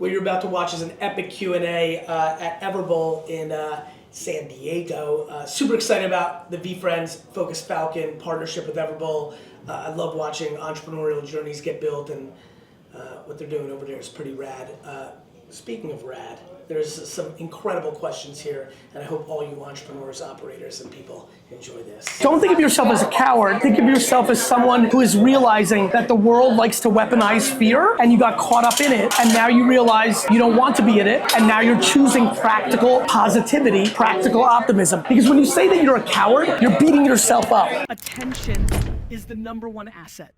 What you're about to watch is an epic Q&A at Everbowl in San Diego. Super excited about the VeeFriends Focus Falcon partnership with Everbowl. I love watching entrepreneurial journeys get built, and what they're doing over there is pretty rad. Speaking of rad, there's some incredible questions here, and I hope all you entrepreneurs, operators, and people enjoy this. Don't think of yourself as a coward. Think of yourself as someone who is realizing that the world likes to weaponize fear, and you got caught up in it, and now you realize you don't want to be in it, and now you're choosing practical positivity, practical optimism. Because when you say that you're a coward, you're beating yourself up. Attention is the #1 asset.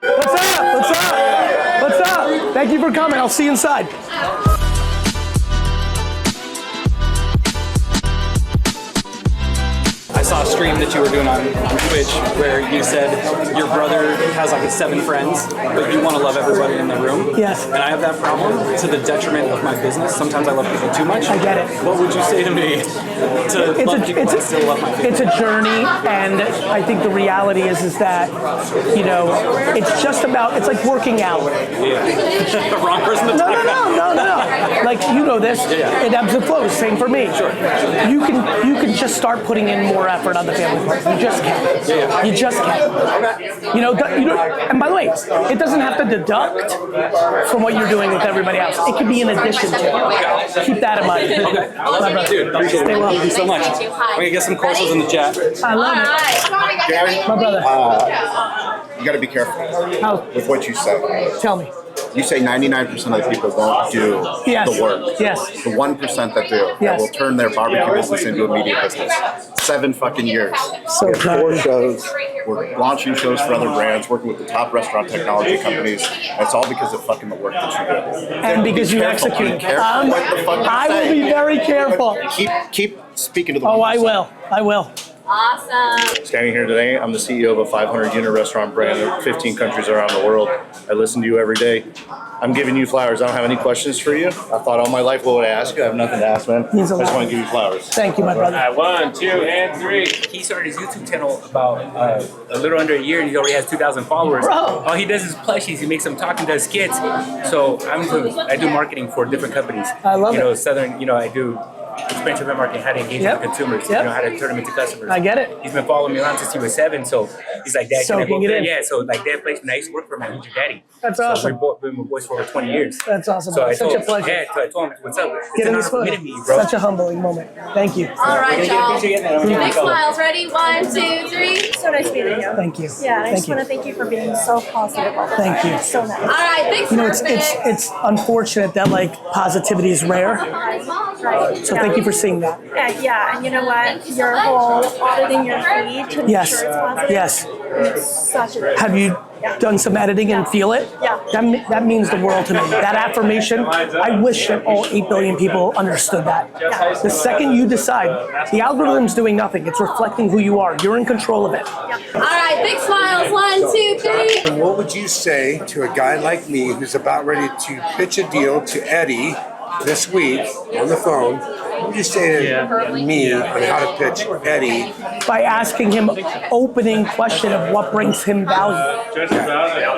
What's up? What's up? What's up? Thank you for coming. I'll see you inside. I saw a stream that you were doing on Twitch where you said your brother has like 7 friends, but you want to love everybody in the room. Yes. And I have that problem to the detriment of my business. Sometimes I love people too much. I get it. What would you say to me to love people but still love my people? It's a journey, and I think the reality is that, you know, it's just about, it's like working out. Yeah. The wrong person to talk about. No. Like, you know this, it ebbs and flows, same for me. Sure. You can just start putting in more effort on the family part. You just can. You just can. You know, and by the way, it doesn't have to deduct from what you're doing with everybody else. It can be in addition to. Keep that in mind. Okay. I love it. Dude, appreciate it. Thank you so much. We're going to get some questions in the chat. I love it. Gary, My brother. you got to be careful with what you say. Tell me. You say 99% of the people don't do the work. Yes. The 1% that do, that will turn their barbecue business into a media business. 7 fucking years. So we have 4 shows. We're launching shows for other brands, working with the top restaurant technology companies. It's all because of fucking the work that you do. And because you execute. I will be very careful. Keep speaking to the Oh, I will. Awesome. Standing here today, I'm the CEO of a 500-unit restaurant brand in 15 countries around the world. I listen to you every day. I'm giving you flowers. I don't have any questions for you. I thought all my life, what would I ask you? I have nothing to ask, man. I just want to give you flowers. Thank you, my brother. 1, 2, and 3. He started his YouTube channel about a little under a year, and he already has 2,000 followers. Bro. All he does is plushies. He makes them talk and does skits. So I do marketing for different companies. I love it. I do expensive event marketing, how to engage with consumers, how to turn them into customers. I get it. He's been following me around since he was 7, so he's like, Dad, can I go there? Yeah, so like that place, when I used to work for him, who's your daddy? That's so awesome. We've been boys for over 20 years. That's awesome. So Such a pleasure. Yeah, so I told him, what's up? Get in It's this an honor for me to meet you, bro. Such a humbling moment. Thank you. All right, y'all. Big smiles. Ready? 1, 2, 3. So nice meeting you. Thank you. Yeah, and I Thank just want to thank you for being so positive all the time. Thank you. So nice. All right, thanks, You know, it's unfortunate that like positivity is rare. Right. So thank you for seeing that. Yeah, and you know what? Your whole auditing your feed to make Yes. sure it's positive. Yes. It's such a Have you done some editing and feel it? Yeah. That means the world to me. That affirmation, I wish that all 8 billion people understood that. The second you decide, the algorithm's doing nothing. It's reflecting who you are. You're in control of it. All right, big smiles. 1, 2, 3. What would you say to a guy like me who's about ready to pitch a deal to Eddie this week on the phone? What would you say to me on how to pitch Eddie? By asking him opening question of what brings him value.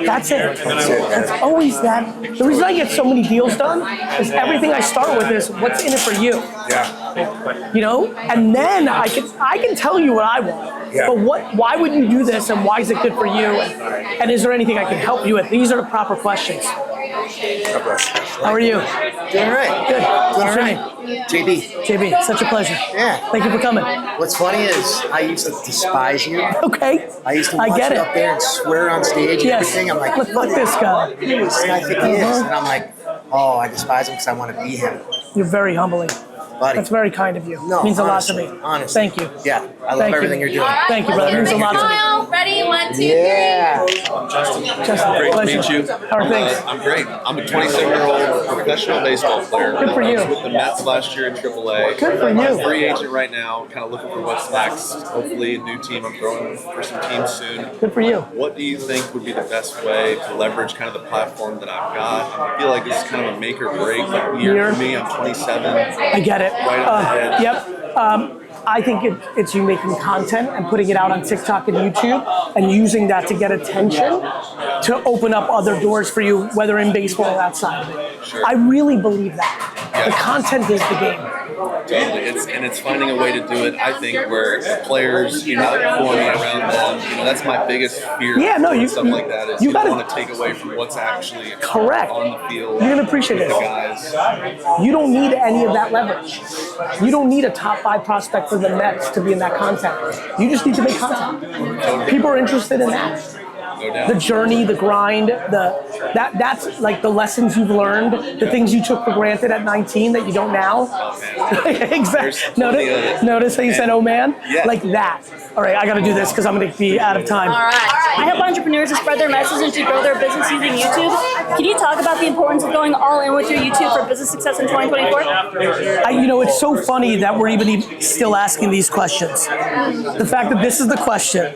That's it. It's always that. The reason I get so many deals done is everything I start with is what's in it for you. Yeah. You know, and then I can tell you what I want. Yeah. But why would you do this, and why is it good for you? And is there anything I can help you with? These are the proper questions. God bless. How are you? Doing all right. Good. Doing all What's your right. name? JB. JB, such a pleasure. Yeah. Thank you for coming. What's funny is I used to despise you. Okay. I used to watch get you it. up there and swear on stage and Yes. everything. I'm like, Look this guy. who does this guy think he is? And I'm like, oh, I despise him because I want to be him. You're very humbling. Buddy. That's very kind of you. No, Means honestly, a lot to me. honestly. Thank you. Yeah, I love Thank everything you. you're doing. Thank you, brother. Means a lot to me. Smile. Ready? 1, 2, 3. Yeah. Justin, Great to pleasure. meet you. How are things? I'm great. I'm a 27-year-old professional baseball player. Good for you. I was with the Mets last year in AAA. Good for you. I'm a free agent right now, kind of looking for what's next. Hopefully a new team. I'm throwing for some teams soon. Good for you. What do you think would be the best way to leverage kind of the platform that I've got? I feel like this is kind of a make or break year for me. I'm 27. I get it. Right on the edge. Yep. I think it's you making content and putting it out on TikTok and YouTube and using that to get attention to open up other doors for you, whether in baseball or outside of it. Sure. I really believe that. The content is the game. Totally. It's finding a way to do it, I think, where players, you're not forming around them. You know, that's my biggest fear. Yeah, no, you stuff like that is you don't want to take away from what's actually correct on the field. You're gonna appreciate with it. The guys. You don't need any of that leverage. You don't need a top 5 prospect for the Mets to be in that content. You just need to make content. People are interested in that. The journey, the grind, that's like the lessons you've learned, the things you took for granted at 19 that you don't now. Exactly. Notice how you said, "Oh man," like that. All right, I got to do this because I'm going to be out of time. All right. I help entrepreneurs to spread their message and to grow their business using YouTube. Can you talk about the importance of going all in with your YouTube for business success in 2024? You know, it's so funny that we're even still asking these questions. The fact that this is the question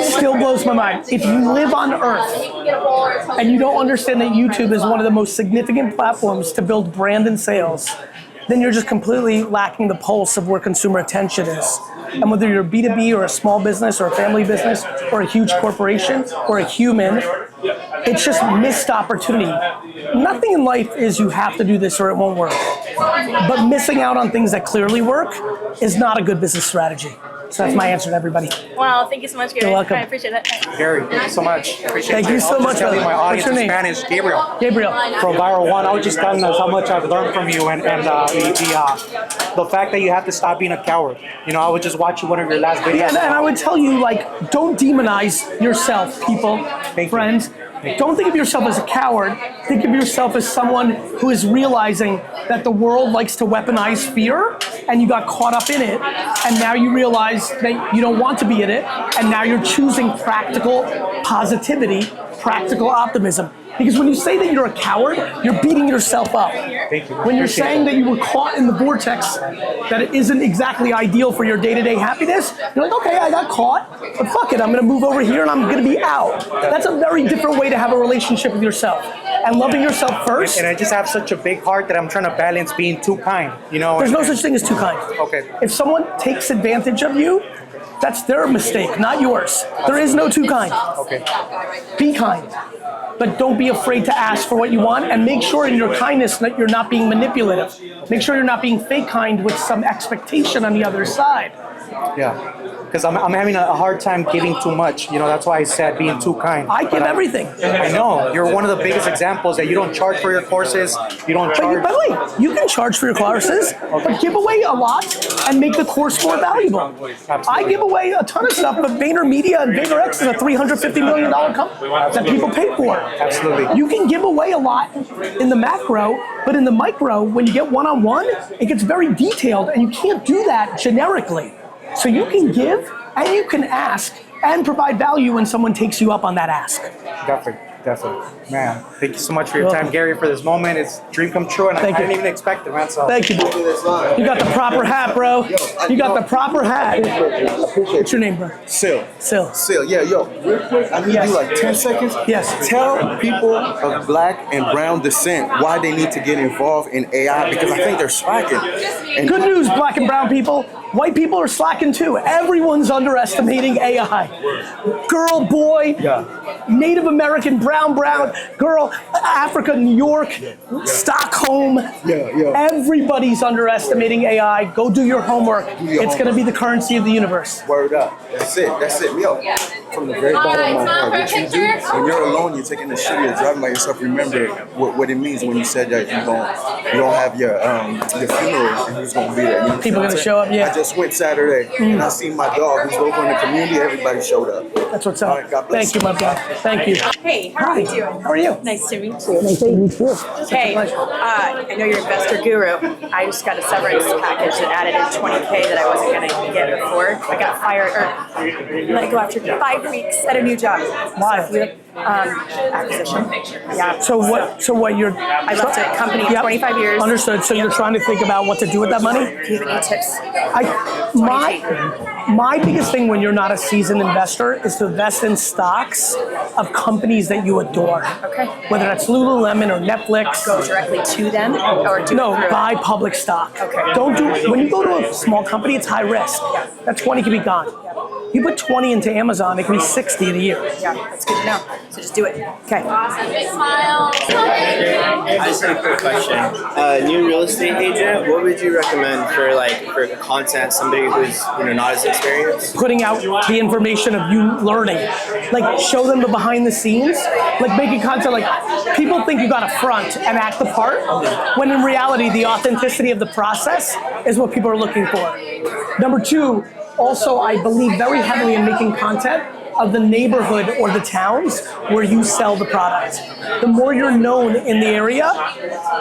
still blows my mind. If you live on Earth and you don't understand that YouTube is one of the most significant platforms to build brand and sales, then you're just completely lacking the pulse of where consumer attention is. And whether you're a B2B or a small business or a family business or a huge corporation or a human, it's just missed opportunity. Nothing in life is you have to do this or it won't work. But missing out on things that clearly work is not a good business strategy. So that's my answer to everybody. Wow, thank you so much, Gary. You're welcome. I appreciate it. Gary, thank you so much. Thank you so much, brother. My audience What's your in name? Spanish, Gabriel. Gabriel. From VaynerWATT, I was just telling us how much I've learned from you and the fact that you have to stop being a coward. You know, I was just watching one of your last videos. Yeah, and I would tell you, like, don't demonize yourself, people, friends. Don't think of yourself as a coward. Think of yourself as someone who is realizing that the world likes to weaponize fear, and you got caught up in it, and now you realize that you don't want to be in it, and now you're choosing practical positivity, practical optimism. Because when you say that you're a coward, you're beating yourself up. Thank you. When you're saying that you were caught in the vortex, that it isn't exactly ideal for your day-to-day happiness, you're like, okay, I got caught, but fuck it, I'm gonna move over here and I'm gonna be out. That's a very different way to have a relationship with yourself. And loving yourself first. And I just have such a big heart that I'm trying to balance being too kind, you know? There's no such thing as too kind. Okay. If someone takes advantage of you, that's their mistake, not yours. There is no too kind. Okay. Be kind. But don't be afraid to ask for what you want, and make sure in your kindness that you're not being manipulative. Make sure you're not being fake kind with some expectation on the other side. Yeah. Because I'm having a hard time giving too much. You know, that's why I said being too kind. I give everything. I know. You're one of the biggest examples that you don't charge for your courses. You don't charge. By the way, you can charge for your courses, but give away a lot and make the course more valuable. Absolutely. I give away a ton of stuff, but VaynerMedia and VaynerX is a $350 million company that people pay for. Absolutely. You can give away a lot in the macro, but in the micro, when you get one-on-one, it gets very detailed, and you can't do that generically. So you can give and you can ask and provide value when someone takes you up on that ask. Definitely. Man, thank you so much for your time, Gary, for this moment. It's a dream come true, and I didn't even expect it, man. So. Thank you. You got the proper hat, bro. You got the proper hat. What's your name, bro? Sil, yeah, real quick, I need you like 10 seconds. Yes. Tell people of black and brown descent why they need to get involved in AI, because I think they're slacking. And good news, black and brown people. White people are slacking too. Everyone's underestimating AI. Girl, boy, Native American, brown, girl, Africa, New York, Stockholm. Everybody's underestimating AI. Go do your homework. It's going to be the currency of the universe. Word up. That's it. Yo, from the very bottom of my heart, what you do, when you're alone, you're taking the shit, you're driving by yourself, remember what it means when you said that you don't have your funeral and who's going to be there. You know, people going to show up, I just went Saturday and I seen my dog who's over in the community, everybody showed up. That's what's up. All right, God bless. Thank you, my brother. Thank you. Hey, how are you doing? How are you? Nice to meet you. Nice to meet you. Hey, I know you're investor guru. I just got a severance package that added in $20K that I wasn't going to get before. I got fired or let go after 5 weeks at a new job. Why? Acquisition. Yeah. So what you're... I left a company 25 years. Understood. So you're trying to think about what to do with that money? Do you have any tips? My biggest thing when you're not a seasoned investor is to to invest in stocks of companies that you adore. Okay. Whether that's Lululemon or Netflix. Go directly to them or do No, it through buy public stock. Okay. Don't do, when you go to a small company, it's high risk. That 20 can be gone. You put 20 into Amazon, it can be 60 in a year. Yeah, that's good to know. So just do it. Okay. Awesome. Big smiles. I just have a quick question. New real estate agent, what would you recommend for content, somebody who's not as experienced? Putting out the information of you learning. Like show them the behind the scenes. Like making content like people think you got to front and act the part, when in reality the authenticity of the process is what people are looking for. Number two, also I believe very heavily in making content of the neighborhood or the towns where you sell the product. The more you're known in the area,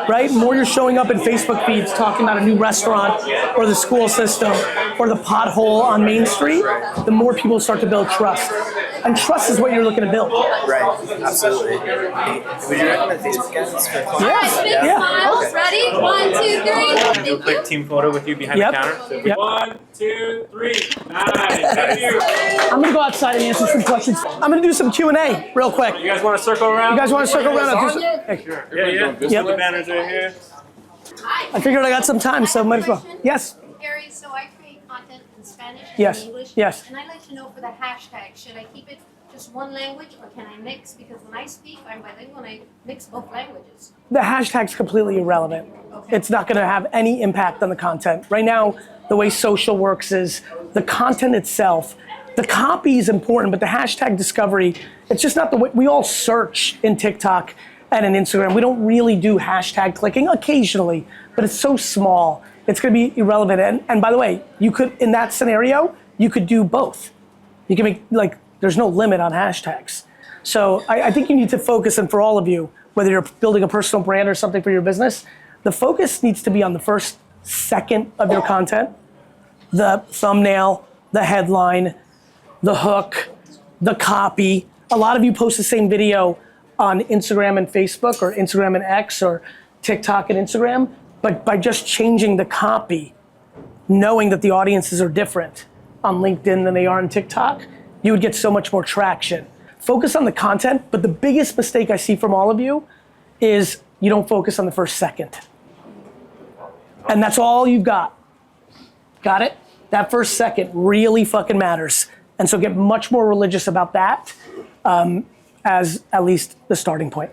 right? The more you're showing up in Facebook feeds talking about a new restaurant or the school system or the pothole on Main Street, the more people start to build trust. And trust is what you're looking to build. Right, absolutely. Would you recommend Facebook ads for clients? Alright, big smiles. Okay. Ready? 1, 2, 3. Do a quick team photo with you behind the counter. Yep. 1, 2, 3. Nice. Thank you. I'm gonna go outside and answer some questions. I'm gonna do some Q&A real quick. You guys want to circle around? You guys want to circle around? I'll do some, Sure. Yeah. Yep. The banners right here. I figured I got some time, so might as well. Yes. Gary, so I create content in Spanish Yes. and English. Yes. And I'd like to know for the hashtag, should I keep it just one language or can I mix? Because when I speak, I'm bilingual and I mix both languages. The hashtag's completely irrelevant. It's not gonna have any impact on the content. Right now, the way social works is the content itself, the copy is important, but the hashtag discovery, it's just not the way, we all search in TikTok and in Instagram. We don't really do hashtag clicking occasionally, but it's so small, it's gonna be irrelevant. And by the way, you could, in that scenario, you could do both. You can make, there's no limit on hashtags. So I think you need to focus, and for all of you, whether you're building a personal brand or something for your business, the focus needs to be on the first second of your content, the thumbnail, the headline, the hook, the copy. A lot of you post the same video on Instagram and Facebook or Instagram and X or TikTok and Instagram, but by just changing the copy, knowing that the audiences are different on LinkedIn than they are on TikTok, you would get so much more traction. Focus on the content, but the biggest mistake I see from all of you is you don't focus on the first second. And that's all you've got. Got it? That first second really fucking matters. And so get much more religious about that as at least the starting point.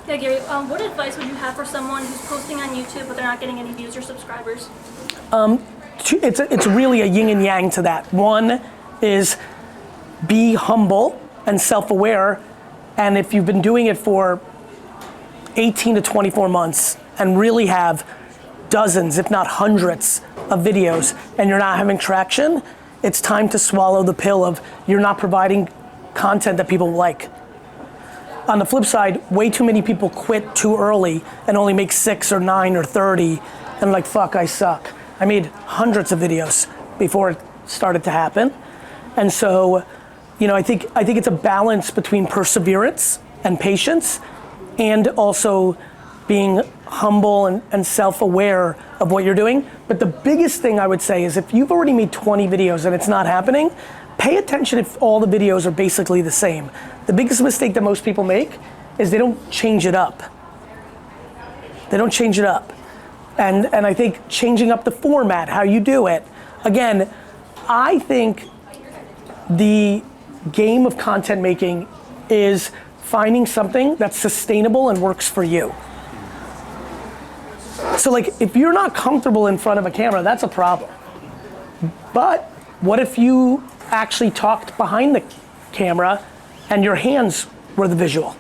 Yeah, Gary, what advice would you have for someone who's posting on YouTube but they're not getting any views or subscribers? It's really a yin and yang to that. One is be humble and self-aware, and if you've been doing it for 18 to 24 months and really have dozens, if not hundreds of videos and you're not having traction, it's time to swallow the pill of you're not providing content that people like. On the flip side, way too many people quit too early and only make 6 or 9 or 30 and like, fuck, I suck. I made hundreds of videos before it started to happen. And so, I think it's a balance between perseverance and patience and also being humble and self-aware of what you're doing. But the biggest thing I would say is if you've already made 20 videos and it's not happening, pay attention if all the videos are basically the same. The biggest mistake that most people make is they don't change it up. They don't change it up. And I think changing up the format, how you do it. Again, I think the game of content making is finding something that's sustainable and works for you. So if you're not comfortable in front of a camera, that's a problem. But what if you actually talked behind the camera and your hands were the visual?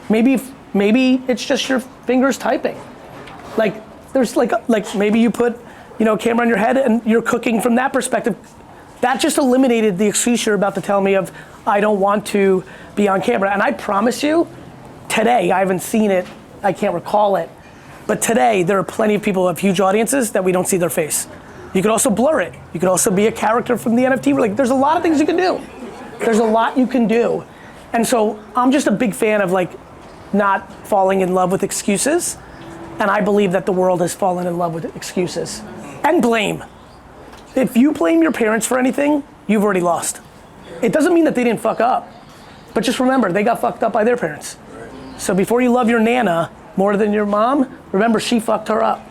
Maybe it's just your fingers typing. There's maybe you put a camera on your head and you're cooking from that perspective. That just eliminated the excuse you're about to tell me of I don't want to be on camera. And I promise you, today, I haven't seen it, I can't recall it, but today there are plenty of people who have huge audiences that we don't see their face. You could also blur it. You could also be a character from the NFT. There's a lot of things you can do. There's a lot you can do. And so I'm just a big fan of not falling in love with excuses. And I believe that the world has fallen in love with excuses. And blame. If you blame your parents for anything, you've already lost. It doesn't mean that they didn't fuck up, but just remember, they got fucked up by their parents. So before you love your Nana more than your mom, remember she fucked her up.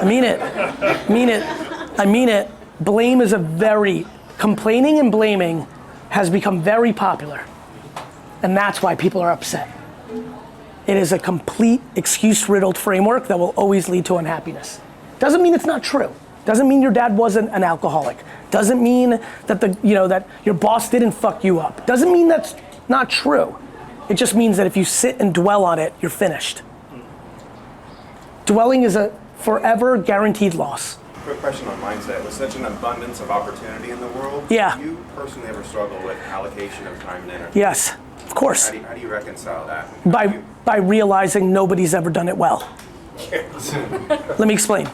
I mean it. I mean it. Blame is complaining and blaming has become very popular. And that's why people are upset. It is a complete excuse-riddled framework that will always lead to unhappiness. Doesn't mean it's not true. Doesn't mean your dad wasn't an alcoholic. Doesn't mean that that your boss didn't fuck you up. Doesn't mean that's not true. It just means that if you sit and dwell on it, you're finished. Dwelling is a forever guaranteed loss. Quick question on mindset. With such an abundance of opportunity in the world, Yeah. do you personally ever struggle with allocation of time and energy? Yes, of course. How do you reconcile that? By realizing nobody's ever done it well. Let me explain.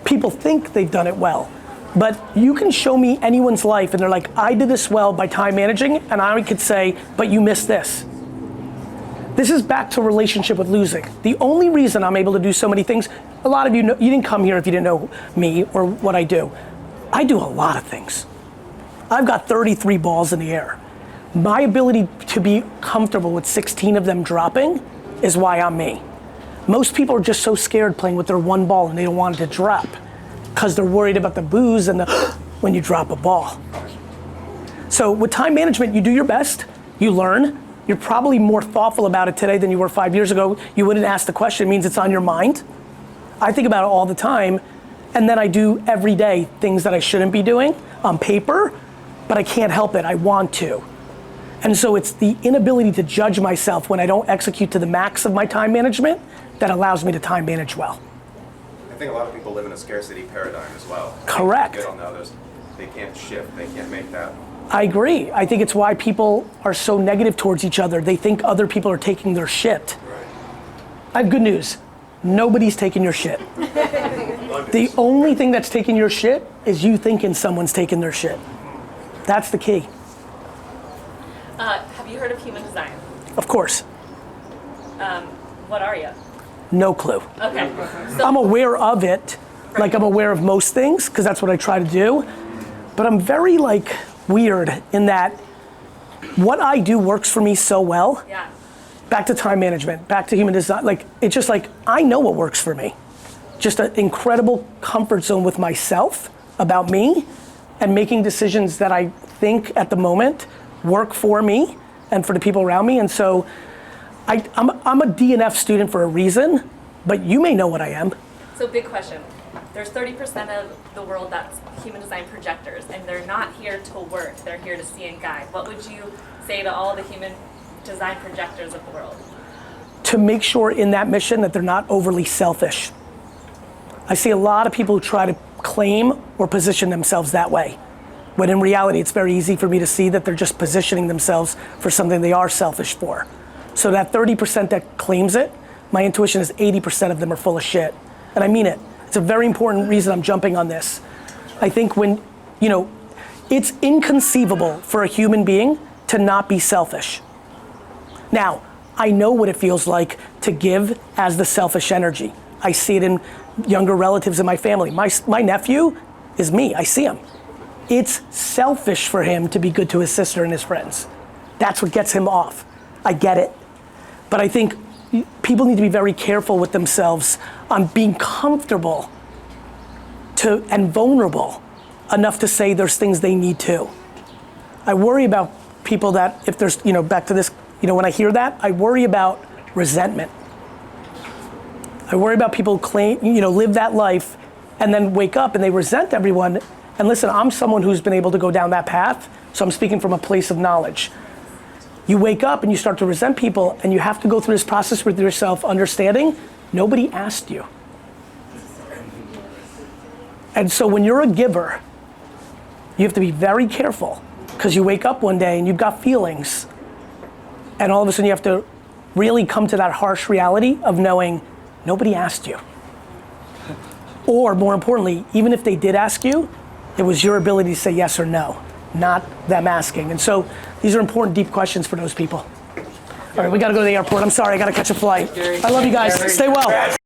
People think they've done it well, but you can show me anyone's life and they're like, I did this well by time managing, and I could say, but you missed this. This is back to relationship with losing. The only reason I'm able to do so many things, a lot of you know, you didn't come here if you didn't know me or what I do. I do a lot of things. I've got 33 balls in the air. My ability to be comfortable with 16 of them dropping is why I'm me. Most people are just so scared playing with their one ball and they don't want it to drop because they're worried about the booze and when you drop a ball. So with time management, you do your best, you learn. You're probably more thoughtful about it today than you were 5 years ago. You wouldn't ask the question, it means it's on your mind. I think about it all the time, and then I do every day things that I shouldn't be doing on paper, but I can't help it, I want to. And so it's the inability to judge myself when I don't execute to the max of my time management that allows me to time manage well. I think a lot of people live in a scarcity paradigm as well. Correct. They get on the others. They can't shift. They can't make that. I agree. I think it's why people are so negative towards each other. They think other people are taking their shit. I have good news. Nobody's taking your shit. The only thing that's taking your shit is you thinking someone's taking their shit. That's the key. Have you heard of human design? Of course. What are you? No clue. Okay. I'm aware of it, like I'm aware of most things, because that's what I try to do. But I'm very weird in that what I do works for me so well. Yeah. Back to time management, back to human design. It's just I know what works for me. Just an incredible comfort zone with myself about me and making decisions that I think at the moment work for me and for the people around me. And so I'm a D&F student for a reason, but you may know what I am. So big question. There's 30% of the world that's human design projectors, and they're not here to work, they're here to see and guide. What would you say to all the human design projectors of the world? To make sure in that mission that they're not overly selfish. I see a lot of people who try to claim or position themselves that way, when in reality it's very easy for me to see that they're just positioning themselves for something they are selfish for. So that 30% that claims it, my intuition is 80% of them are full of shit. And I mean it. It's a very important reason I'm jumping on this. I think when, it's inconceivable for a human being to not be selfish. Now, I know what it feels like to give as the selfish energy. I see it in younger relatives in my family. My nephew is me, I see him. It's selfish for him to be good to his sister and his friends. That's what gets him off. I get it. But I think people need to be very careful with themselves on being comfortable and vulnerable enough to say there's things they need to. I worry about people that if there's, back to this, when I hear that, I worry about resentment. I worry about people who claim, live that life and then wake up and they resent everyone. And listen, I'm someone who's been able to go down that path, so I'm speaking from a place of knowledge. You wake up and you start to resent people, and you have to go through this process with yourself, understanding nobody asked you. And so when you're a giver, you have to be very careful, because you wake up one day and you've got feelings, and all of a sudden you have to really come to that harsh reality of knowing nobody asked you. Or more importantly, even if they did ask you, it was your ability to say yes or no, not them asking. And so these are important, deep questions for those people. All right, we gotta go to the airport. I'm sorry, I gotta catch a flight. I love you guys. Stay well.